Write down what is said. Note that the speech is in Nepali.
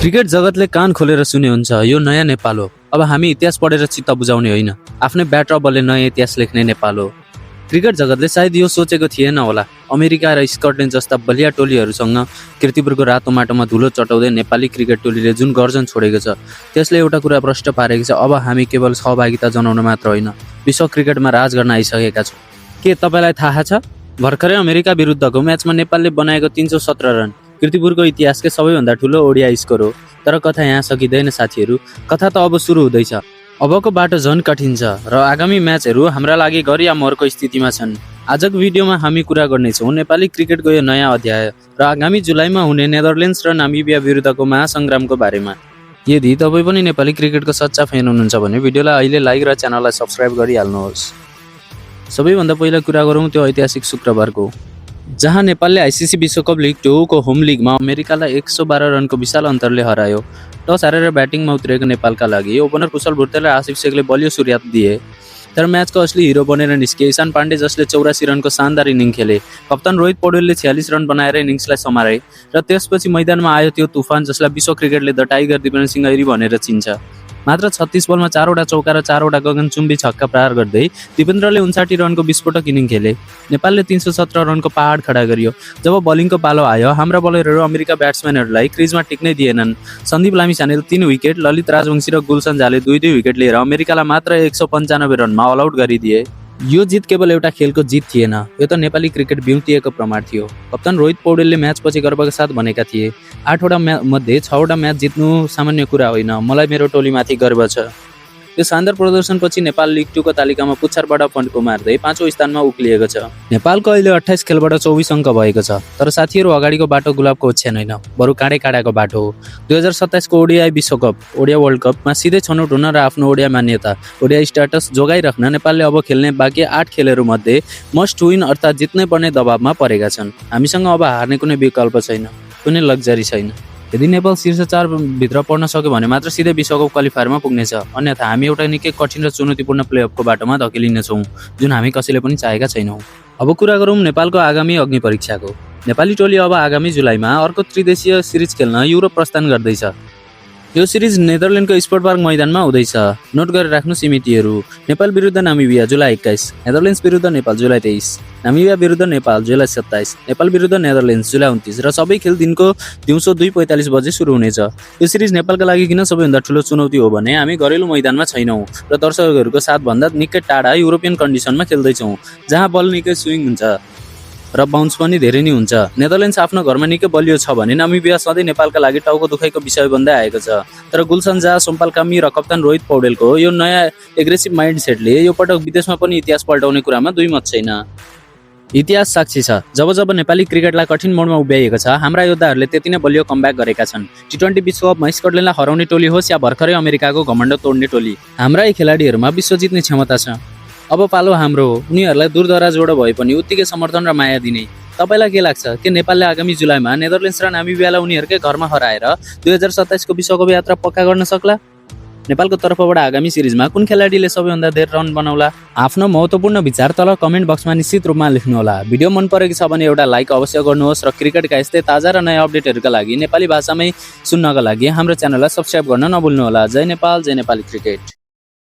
क्रिकेट जगतले कान खोलेर सुने हुन्छ, यो नयाँ नेपाल हो। अब हामी इतिहास पढेर चित्त बुझाउने होइन, आफ्नै ब्याट र बलले नयाँ इतिहास लेख्ने नेपाल हो। क्रिकेट जगतले सायद यो सोचेको थिएन होला, अमेरिका र स्कटल्यान्ड जस्ता बलिया टोलीहरूसँग किर्तिपुरको रातो माटोमा धुलो चटाउँदै नेपाली क्रिकेट टोलीले जुन गर्जन छोडेको छ, त्यसले एउटा कुरा प्रष्ट पारेको छ, अब हामी केवल सहभागिता जनाउन मात्र होइन, विश्व क्रिकेटमा राज गर्न आइसकेका छौँ। के तपाईँलाई थाहा छ, भर्खरै अमेरिका विरुद्धको म्याचमा नेपालले बनाएको 317 रन किर्तिपुरको इतिहासकै सबैभन्दा ठुलो ओडिया स्कोर हो। तर कथा यहाँ सकिँदैन साथीहरू, कथा त अब सुरु हुँदैछ। अबको बाटो झन् कठिन छ र आगामी म्याचहरू हाम्रा लागि घर या मरको स्थितिमा छन्। आजको भिडियोमा हामी कुरा गर्नेछौँ नेपाली क्रिकेटको यो नयाँ अध्याय र आगामी जुलाईमा हुने नेदरल्यान्ड्स र नामिबिया विरुद्धको महासङ्ग्रामको बारेमा। यदि तपाईँ पनि नेपाली क्रिकेटको सच्चा फ्यान हुनुहुन्छ भने भिडियोलाई अहिले लाइक र च्यानललाई सब्सक्राइब गरिहाल्नुहोस्। सबैभन्दा पहिला कुरा गरौँ त्यो ऐतिहासिक शुक्रबारको, जहाँ नेपालले आइसिसी विश्वकप लिग 2 को होम लिगमा अमेरिकालाई 112 रनको विशाल अन्तरले हरायो। टस हारेर ब्याटिङमा उत्रेको नेपालका लागि ओपनर कुशल भुर्तेल र आसिफ शेखले बलियो सुरुवात दिए, तर म्याचको असली हिरो बनेर निस्के ईशान पाण्डे, जसले 84 रनको शानदार इनिङ खेले। कप्तान रोहित पौडेलले 46 रन बनाएर इनिङ्सलाई समारे र त्यसपछि मैदानमा आयो त्यो तुफान जसलाई विश्व क्रिकेटले द टाइगर दिपेन्द्रसिंह ऐरी भनेर चिन्छ। मात्र 36 बलमा 4 वटा चौका र 4 वटा गगनचुम्बी छक्का प्रहार गर्दै दिपेन्द्रले 59 रनको विस्फोटक इनिङ खेले। नेपालले 317 रनको पहाड खडा गरियो। जब बलिङको पालो आयो, हाम्रा बलरहरू अमेरिका ब्याट्सम्यानहरूलाई क्रिजमा टिक्नै दिएनन्। सन्दीप लामिछानेले 3 विकेट, ललित राजवंशी र गुलसन झाले 2-2 विकेट लिएर अमेरिकालाई मात्र 195 रनमा अल आउट गरिदिए। यो जित केवल एउटा खेलको जित थिएन, यो त नेपाली क्रिकेट बिउतिएको प्रमाण थियो। कप्तान रोहित पौडेलले म्याचपछि गर्वका साथ भनेका थिए, 8 वटा मध्ये 6 वटा म्याच जित्नु सामान्य कुरा होइन, मलाई मेरो टोलीमाथि गर्व छ। यो शानदार प्रदर्शनपछि नेपाल लिग 2 को तालिकामा पुच्छरबाट पन्टको मार्दै 5औं स्थानमा उक्लिएको छ। नेपालको अहिले 28 खेलबाट 24 अङ्क भएको छ, तर साथीहरू अगाडिको बाटो गुलाबको ओछ्यान होइन, बरु काँडाको बाटो हो। 2027 को ओडिआई विश्वकप, ओडिया वर्ल्ड कपमा सिधै छनौट हुन र आफ्नो ओडिया मान्यता, ओडिया स्ट्याटस जोगाइराख्न नेपालले अब खेल्ने बाँकी 8 खेलहरूमध्ये मस्ट विन अर्थात् जित्नै पर्ने दबावमा परेका छन्। हामीसँग अब हार्ने कुनै विकल्प छैन, कुनै लग्जरी छैन। यदि नेपाल शीर्ष 4 भित्र पर्न सक्यो भने मात्र सिधै विश्वकप क्वालिफायरमा पुग्नेछ, अन्यथा हामी एउटा निकै कठिन र चुनौतीपूर्ण प्लेअफको बाटोमा धकेलिनेछौँ, जुन हामी कसैले पनि चाहेका छैनौँ। अब कुरा गरौँ नेपालको आगामी अग्नि परीक्षाको। नेपाली टोली अब आगामी जुलाईमा अर्को त्रिदेशीय सिरिज खेल्न युरोप प्रस्थान गर्दैछ। यो सिरिज नेदरल्यान्डको स्पोर्ट पार्क मैदानमा हुँदैछ। नोट गरेर राख्नु सीमितहरू, नेपाल विरुद्ध नामिबिया जुलाई 21, नेदरल्यान्ड्स विरुद्ध नेपाल जुलाई 23, नामिबिया विरुद्ध नेपाल जुलाई 27, नेपाल विरुद्ध नेदरल्यान्ड्स जुलाई 29 र सबै खेल दिनको दिउँसो 2:45 बजे सुरु हुनेछ। यो सिरिज नेपालका लागि किन सबैभन्दा ठुलो चुनौती हो भने हामी घरेलु मैदानमा छैनौँ र दर्शकहरूको साथभन्दा निकै टाढा युरोपियन कन्डिसनमा खेल्दैछौँ, जहाँ बल निकै स्विङ हुन्छ र बाउन्स पनि धेरै नै हुन्छ। नेदरल्यान्ड्स आफ्नो घरमा निकै बलियो छ भने नामिबिया सधैँ नेपालका लागि टाउको दुखाइको विषय बन्दै आएको छ। तर गुलसन झा, सोमपाल कामी र कप्तान रोहित पौडेलको यो नयाँ एग्रेसिभ माइन्डसेटले यो पटक विदेशमा पनि इतिहास पल्टाउने कुरामा दुई मत छैन। इतिहास साक्षी छ, जब जब नेपाली क्रिकेटलाई कठिन मोडमा उभ्याइएको छ, हाम्रा योद्धाहरूले त्यति नै बलियो कमब्याक गरेका छन्। T20 विश्वकपमा स्कटल्यान्डलाई हराउने टोली होस् या भर्खरै अमेरिकाको घमण्ड तोड्ने टोली, हाम्रा खेलाडीहरूमा विश्व जित्ने क्षमता छ। अब पालो हाम्रो हो, उनीहरूलाई दूरदराजबाट भए पनि उत्तिकै समर्थन र माया दिने। तपाईँलाई के लाग्छ, के नेपालले आगामी जुलाईमा नेदरल्यान्ड्स र नामिबियालाई उनीहरूकै घरमा हराएर 2027 को विश्वकप यात्रा पक्का गर्न सक्ला? नेपालको तर्फबाट आगामी सिरिजमा कुन खेलाडीले सबैभन्दा धेरै रन बनाउला? आफ्नो महत्त्वपूर्ण विचार तल कमेन्ट बक्समा निश्चित रूपमा लेख्नुहोला। भिडियो मन परेको छ भने एउटा लाइक अवश्य गर्नुहोस् र क्रिकेटका यस्तै ताजा र नयाँ अपडेटहरूका लागि नेपाली भाषामै सुन्नका लागि हाम्रो च्यानललाई सब्स्क्राइब गर्न नभुल्नुहोला। जय नेपाल, जय नेपाली क्रिकेट।